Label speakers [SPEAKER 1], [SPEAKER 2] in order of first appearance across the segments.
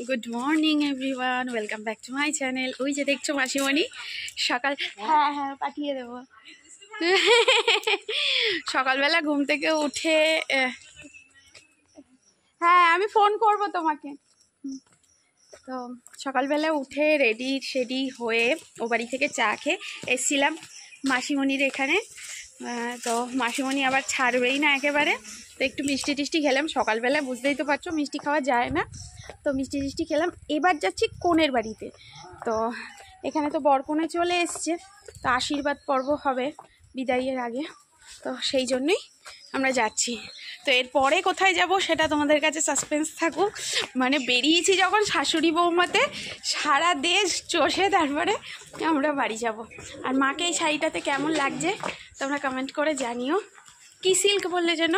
[SPEAKER 1] Good morning everyone, welcome back to my channel. ওই যে দেখছো মাসিমণি সকাল, হ্যাঁ হ্যাঁ পাঠিয়ে দেবো। সকালবেলা ঘুম থেকে উঠে, হ্যাঁ আমি ফোন করব তোমাকে। তো সকালবেলা উঠে রেডি শেডি হয়ে ও বাড়ি থেকে চা খেয়ে এসছিলাম মাসিমণির এখানে। তো মাসিমণি আবার ছাড়বেই না একেবারে, তো একটু মিষ্টি টিষ্টি খেলাম। সকালবেলা বুঝতেই তো পারছো মিষ্টি খাওয়া যায় না, তো মিষ্টি টিষ্টি খেলাম। এবার যাচ্ছি কনের বাড়িতে। তো এখানে তো বরকনে চলে এসছে, তো আশীর্বাদ পর্ব হবে বিদায়ের আগে, তো সেই জন্যই আমরা যাচ্ছি। তো এরপরে কোথায় যাব সেটা তোমাদের কাছে সাসপেন্স থাকুক। মানে বেরিয়েছি যখন শাশুড়ি বৌমাতে সারা দেশ চষে তারপরে আমরা বাড়ি যাব। আর মাকে এই শাড়িটাতে কেমন লাগছে তোমরা কমেন্ট করে জানিও। কি সিল্ক বললে যেন?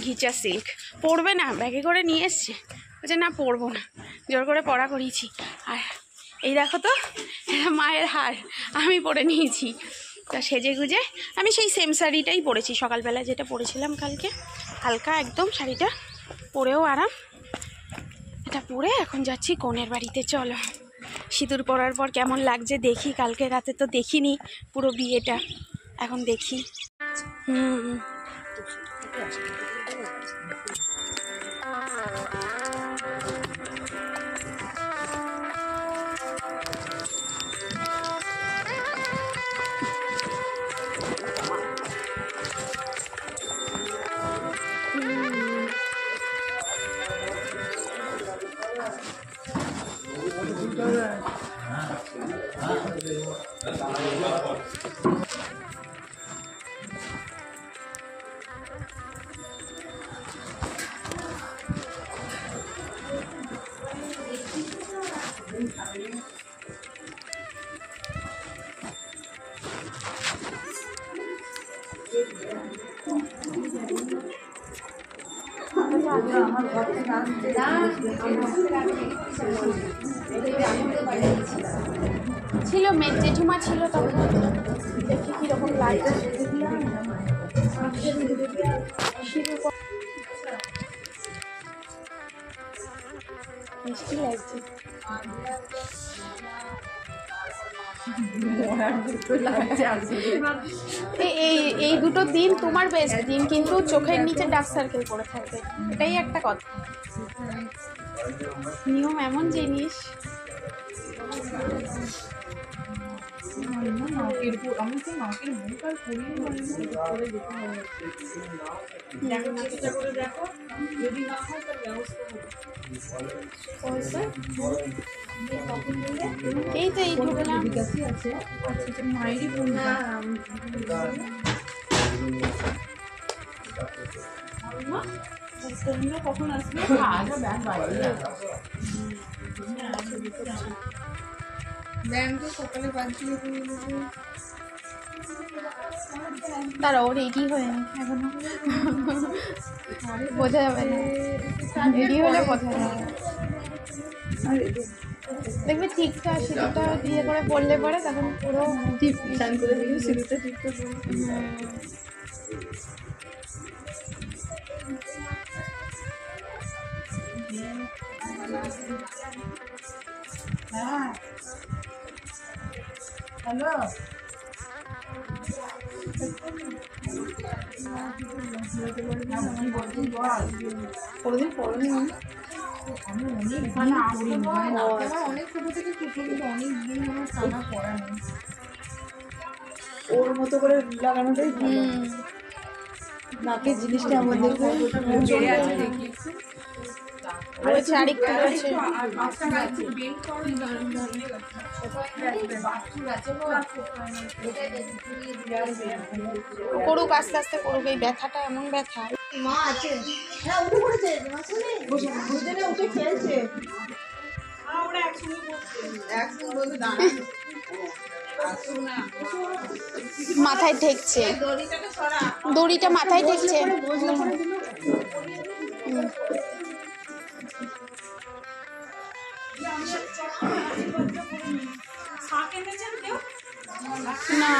[SPEAKER 1] ঘিচা সিল্ক। পরবে না? ব্যাগে করে নিয়ে এসছে, বলছে না পরবো না, জোর করে পরা করিয়েছি। আর এই দেখো তো মায়ের হার আমি পরে নিয়েছি। তা সেজে গুজে আমি সেই সেম শাড়িটাই পরেছি সকালবেলা, যেটা পরেছিলাম কালকে। হালকা একদম শাড়িটা, পরেও আরাম। এটা পরে এখন যাচ্ছি কনের বাড়িতে। চলো, সিঁদুর পরার পর কেমন লাগছে দেখি। কালকে রাতে তো দেখিনি পুরো বিয়েটা, এখন দেখি। ছিল মেয়ে জেঠুমা ছিল, তখন দেখি কিরকম লাগছে। মিষ্টি লাগছে। এই দুটো দিন তোমার বেস্ট দিন, কিন্তু চোখের নিচে ডার্ক সার্কেল পড়ে থাকবে, এটাই একটা কথা। নিয়ম এমন জিনিস। এই তো এই ঢুকলাম। কখন আসবে? দাঁড়াও, রেডি হয়ে নি এখনো, বোঝা যাবে না। রেডি হলে বোঝা যাবে, দেখবে ঠিকঠাক সিঁদুরটা দিয়ে করে পড়লে পরে তখন পুরো ঠিক চান করে দিবি সিঁদুরটা ঠিকঠাক। হ্যালো, কোনদিন পড়নি? আমি অনেক ছোট থেকে কুকুর, কিন্তু অনেক দিন আমার টানা পড়া নেই। ওর মতো করে লাগানোটাই নাকের জিনিসটা আমাদের করুক, আস্তে আস্তে করুক। এই ব্যথাটা এমন ব্যথা। মা আছে, উঠে পড়েছে, উঠে খেলছে। মাথায় ঠেকছে, দড়িটা মাথায় ঠেকছে। না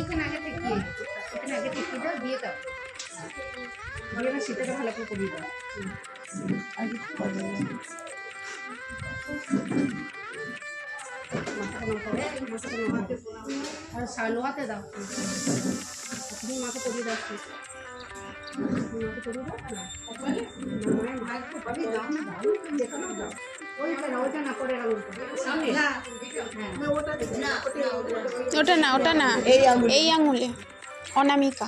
[SPEAKER 2] এখানে আগে থেকে দিয়ে দাও, দিয়ে দাও, দিয়ে না সেটাকে ভালো করে করিয়ে দাও। আর লোহাতে দাও, তুমি মাকে করিয়ে দাও,
[SPEAKER 1] ওটা না, ওটা না, এই আঙুলে অনামিকা।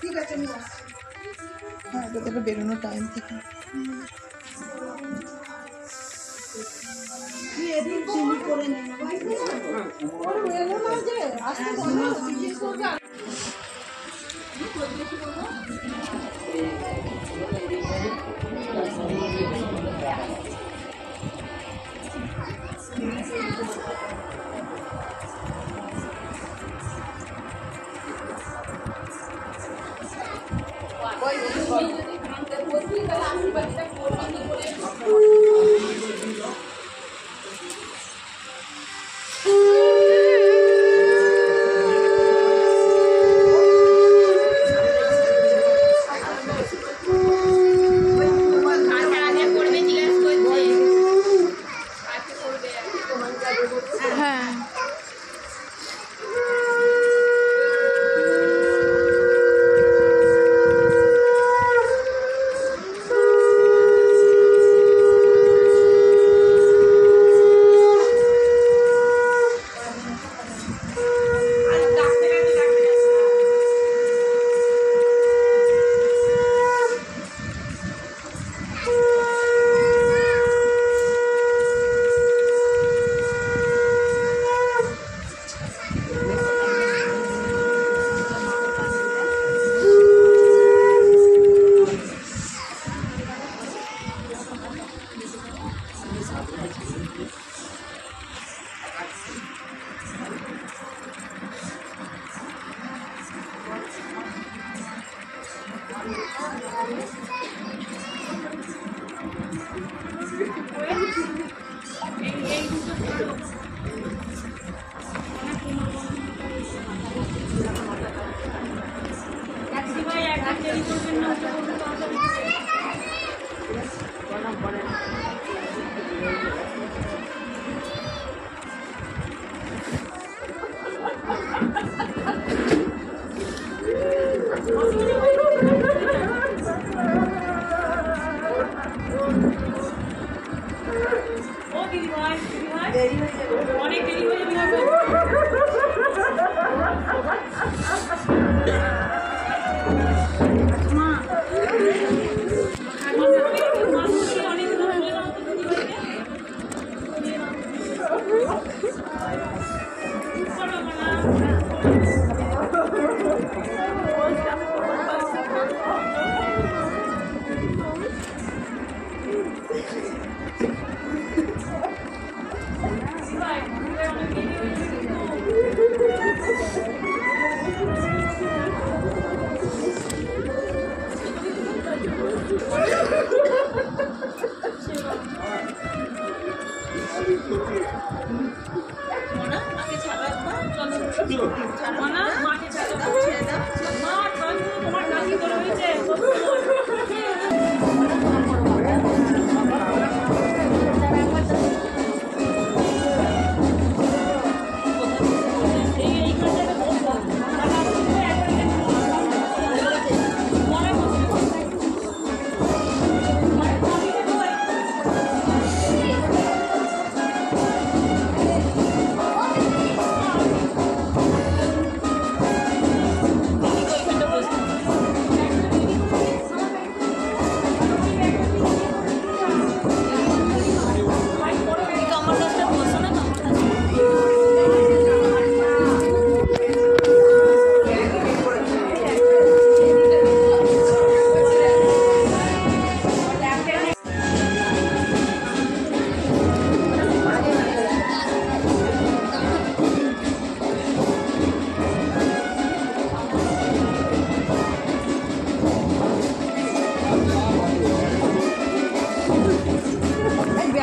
[SPEAKER 2] ঠিক আছে,
[SPEAKER 3] হ্যাঁ তোকে বেরোনোর টাইম থেকে
[SPEAKER 2] করে নেই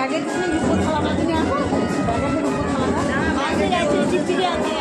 [SPEAKER 2] ব্যাগে তুমি রূপোর থালা মাঝে নিয়ে আসো, ব্যাগে রূপোর থালা না মাঝে যাচ্ছে চিচিড়ি আছে।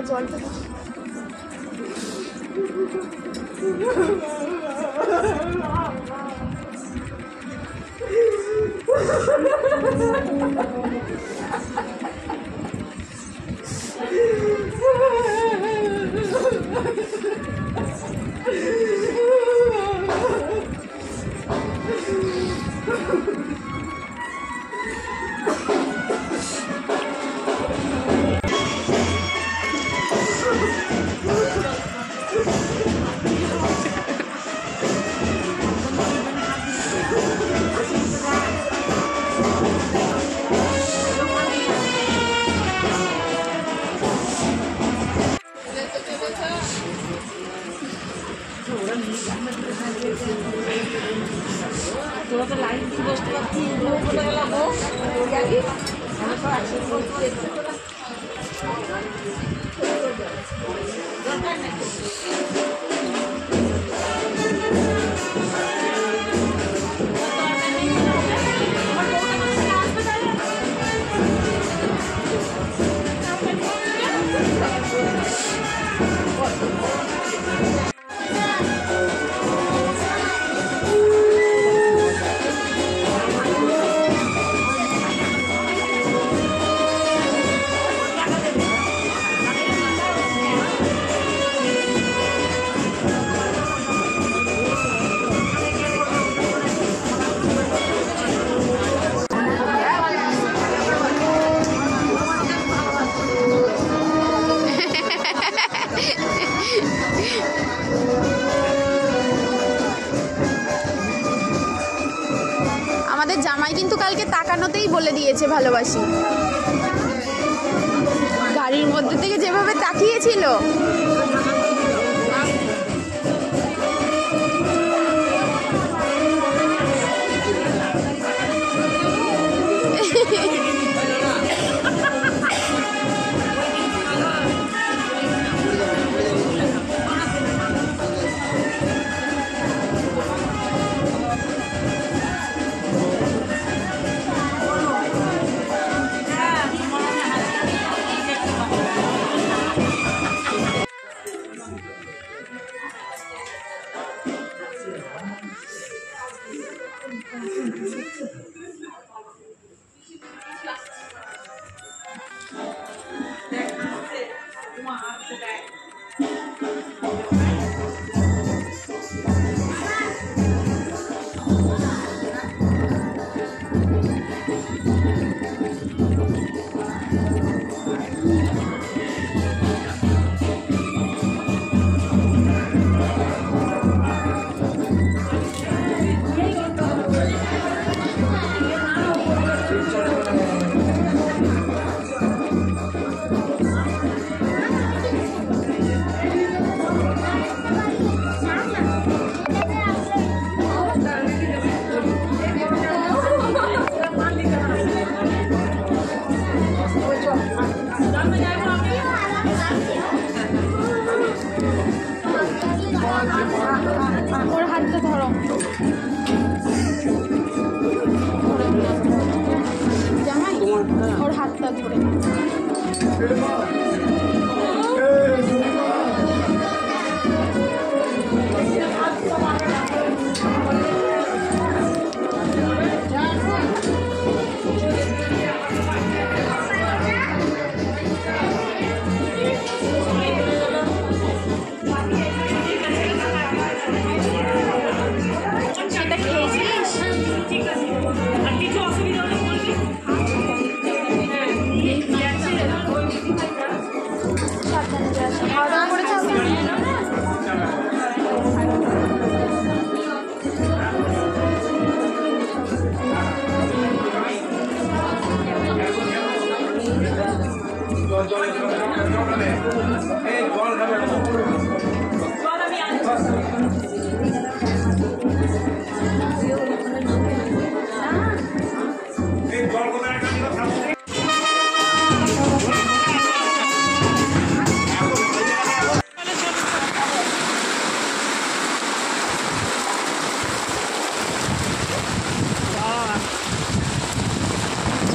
[SPEAKER 1] জলটা
[SPEAKER 2] তোরা তো লাইন দিয়ে বসতে পারছি, বলে গেলাম জানি আমি সব একসাথে বসতে দেখছি।
[SPEAKER 1] তোমাদের জামাই কিন্তু কালকে তাকানোতেই বলে দিয়েছে ভালোবাসি। গাড়ির মধ্যে থেকে যেভাবে তাকিয়েছিল। ওর হাতটা ধরো, জামাই ওর হাতটা ধরে। সেটা খেয়েছিস? সাবধানে যাস, খাওয়া দাওয়া করে যাবি।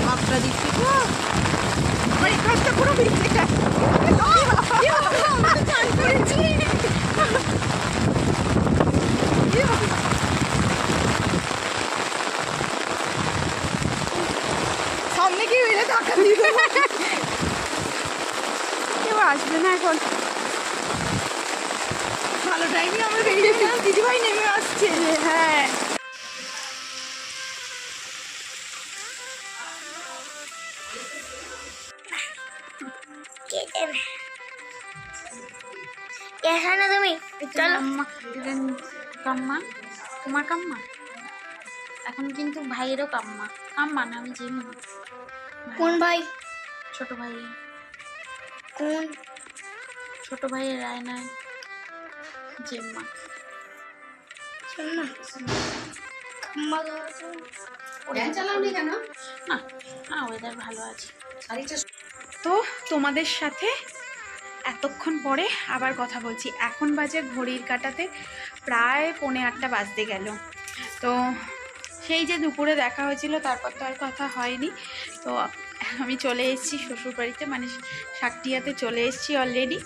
[SPEAKER 1] ঝাপটা দিচ্ছি তো আমার কাজটা পুরো ভিজে গেছে। সামনে কি হইলে টাকা দিবে, কেউ আসবে না এখন। ভালো টাইমে আমরা বেরিয়ে গেলাম, দিদিভাই নেমে আসছে। হ্যাঁ
[SPEAKER 4] এখানে তুমি চলো
[SPEAKER 1] কাম্মা, তোমার কাম্মা এখন কিন্তু ভাইয়েরও কাম্মা। কাম্মা না, আমি জেমি।
[SPEAKER 4] কোন ভাই?
[SPEAKER 1] ছোট ভাই,
[SPEAKER 4] কোন
[SPEAKER 1] ছোট ভাইয়ের রায়নায় জেম্মা।
[SPEAKER 4] শোনা খাম্মা
[SPEAKER 2] ফ্যান চালাওনি কেন?
[SPEAKER 1] না না, ওয়েদার ভালো আছে।
[SPEAKER 2] শাড়িটা
[SPEAKER 1] তো তোমাদের সাথে এতক্ষণ পরে আবার কথা বলছি। এখন বাজে ঘড়ির কাঁটাতে প্রায় 7:45 বাজতে গেল। তো সেই যে দুপুরে দেখা হয়েছিল তারপর তো আর কথা হয়নি। তো আমি চলে এসেছি শ্বশুরবাড়িতে, মানে শাকটিয়াতে চলে এসেছি অলরেডি।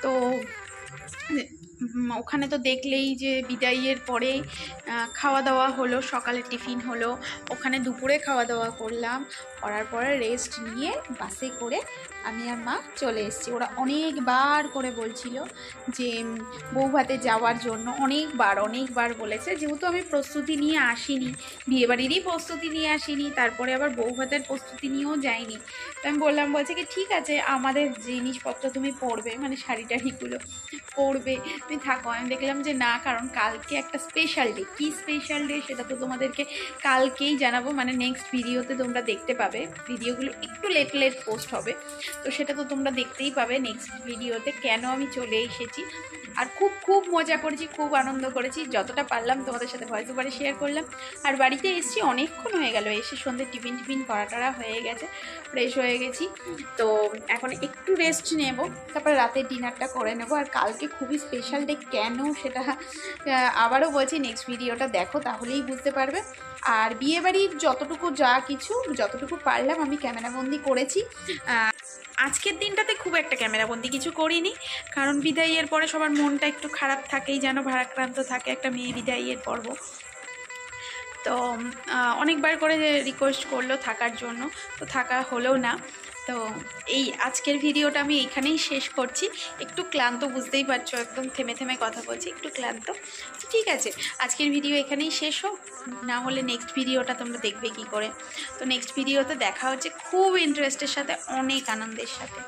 [SPEAKER 1] তো ওখানে তো দেখলেই যে বিদায়ের পরে খাওয়া দাওয়া হলো, সকালে টিফিন হলো, ওখানে দুপুরে খাওয়া দাওয়া করলাম, করার পরে রেস্ট নিয়ে বাসে করে আমি আর মা চলে এসেছি। ওরা অনেকবার করে বলছিল যে বৌভাতে যাওয়ার জন্য, অনেকবার বলেছে। যেহেতু আমি প্রস্তুতি নিয়ে আসিনি, বিয়েবাড়িরই প্রস্তুতি নিয়ে আসিনি, তারপরে আবার বৌভাতের প্রস্তুতি নিয়েও যাইনি। তো আমি বললাম, বলছে কি ঠিক আছে আমাদের জিনিসপত্র তুমি পরবে, মানে শাড়ি টাড়িগুলো পরবে, তো তুমি থাকো। আমি দেখলাম যে না, কারণ কালকে একটা স্পেশাল ডে। কী স্পেশাল ডে সেটা তো তোমাদেরকে কালকেই জানাবো, মানে নেক্সট ভিডিওতে তোমরা দেখতে পাবে। ভিডিওগুলো একটু লেট পোস্ট হবে, তো সেটা তো তোমরা দেখতেই পাবে নেক্সট ভিডিওতে কেন আমি চলে এসেছি। আর খুব মজা করেছি, খুব আনন্দ করেছি, যতটা পারলাম তোমাদের সাথে ভয়েস ওভারে শেয়ার করলাম। আর বাড়িতে এসেছি অনেকক্ষণ হয়ে গেল, এসে সন্ধ্যে টিফিন করা হয়ে গেছে, ফ্রেশ হয়ে গেছি। তো এখন একটু রেস্ট নেব, তারপর রাতে ডিনারটা করে নেব। আর কালকে খুবই স্পেশাল ডে, কেন সেটা আবারও বলছি, নেক্সট ভিডিওটা দেখো তাহলেই বুঝতে পারবে। আর বিয়েবাড়ির যতটুকু পারলাম আমি ক্যামেরাবন্দি করেছি। আজকের দিনটাতে খুব একটা ক্যামেরাবন্দি কিছু করিনি, কারণ বিদায়ের পরে সবার মনটা একটু খারাপ থাকেই, যেন ভারাক্রান্ত থাকে একটা মেয়ে বিদায়ের পর্ব। তো অনেকবার করে রিকোয়েস্ট করলো থাকার জন্য, তো থাকা হলো না। তো এই আজকের ভিডিওটা আমি এইখানেই শেষ করছি। একটু ক্লান্ত, বুঝতেই পারছো, একদম থেমে কথা বলছি, একটু ক্লান্ত। ঠিক আছে, আজকের ভিডিও এখানেই শেষ হোক, না হলে নেক্সট ভিডিওটা তোমরা দেখবে কি করে। তো নেক্সট ভিডিওতে দেখা হচ্ছে খুব ইন্টারেস্টের সাথে, অনেক আনন্দের সাথে।